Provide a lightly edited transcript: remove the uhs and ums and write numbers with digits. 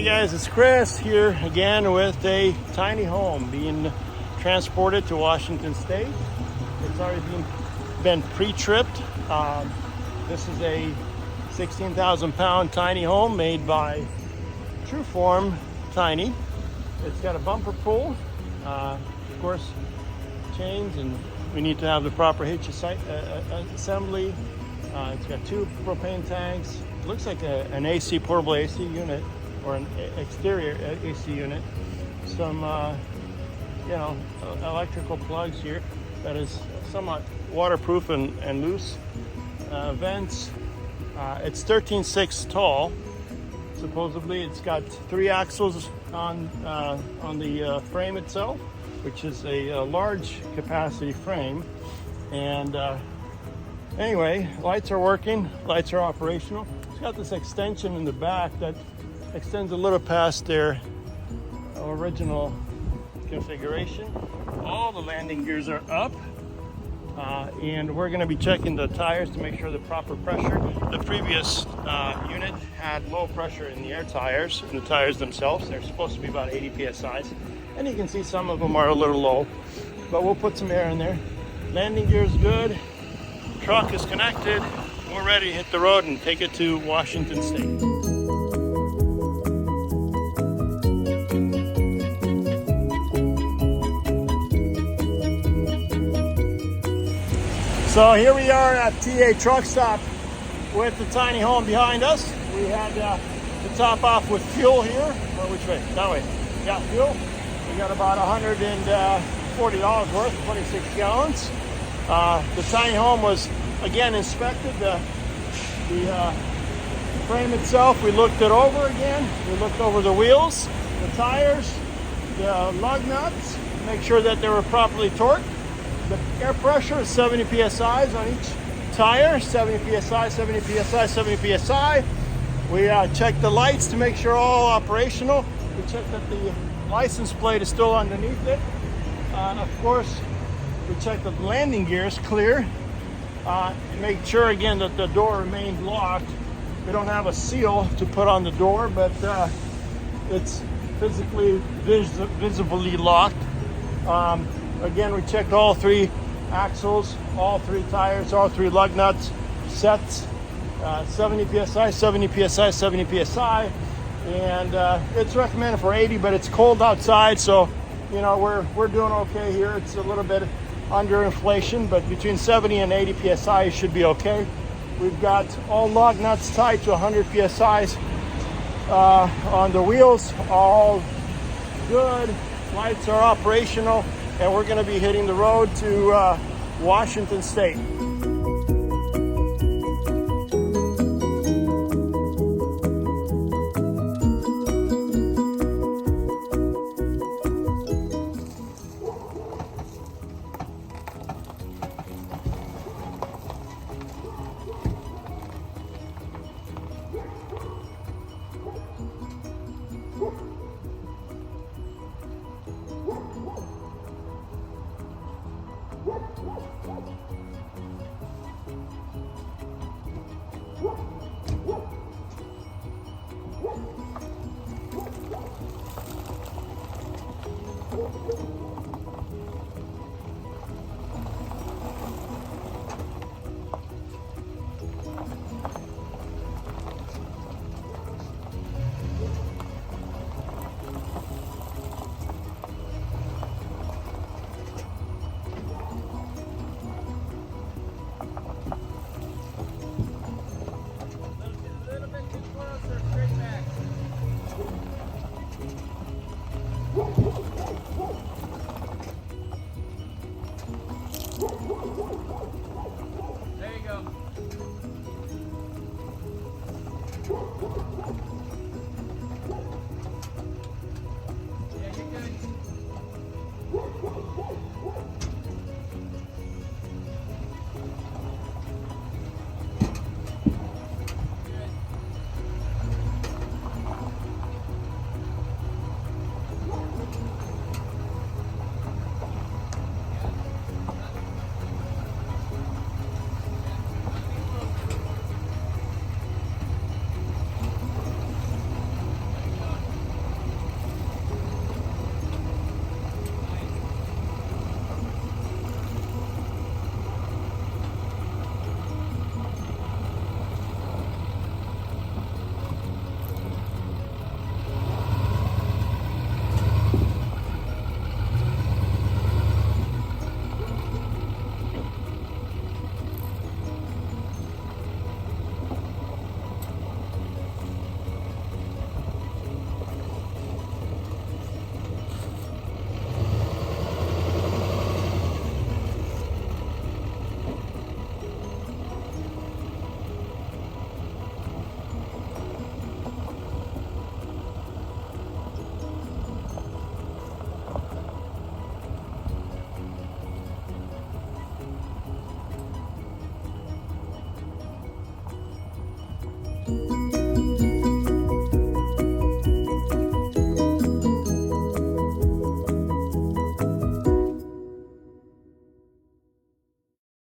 Hey guys, it's Chris here again with a tiny home being transported to Washington State. It's already been pre-tripped. This is a 16,000 pound tiny home made by Trueform Tiny. It's got a bumper pull, of course, chains, and we need to have the proper hitch assembly. It's got 2 propane tanks. It looks like an AC, portable AC unit, or an exterior AC unit. Some, electrical plugs here that is somewhat waterproof and loose. Vents. It's 13.6 tall. Supposedly, it's got 3 axles on the frame itself, which is a large capacity frame. And anyway, lights are working. Lights are operational. It's got this extension in the back that extends a little past their original configuration. All the landing gears are up, and we're going to be checking the tires to make sure the proper pressure. The previous unit had low pressure in the air tires, in the tires themselves. They're supposed to be about 80 psi, and you can see some of them are a little low, but we'll put some air in there. Landing gear is good. Truck is connected. We're ready to hit the road and take it to Washington State. So here we are at TA Truck Stop with the tiny home behind us. We had to top off with fuel here. Or which way? That way. Yeah, fuel. We got about $140 worth, 26 gallons. The tiny home was again inspected. The frame itself, we looked it over again. We looked over the wheels, the tires, the lug nuts, make sure that they were properly torqued. The air pressure is 70 psi on each tire, 70 psi, 70 psi, 70 psi. We checked the lights to make sure all operational. We checked that the license plate is still underneath it. Of course, we checked that the landing gear is clear. Make sure again that the door remained locked. We don't have a seal to put on the door, but it's physically visibly locked. Again, we checked all 3 axles, all 3 tires, all 3 lug nuts, sets, 70 psi, 70 psi, 70 psi, and it's recommended for 80, but it's cold outside, so we're doing okay here. It's a little bit under inflation, but between 70 and 80 psi it should be okay. We've got all lug nuts tied to 100 psi on the wheels, all good. Lights are operational, and we're going to be hitting the road to Washington State. There you go.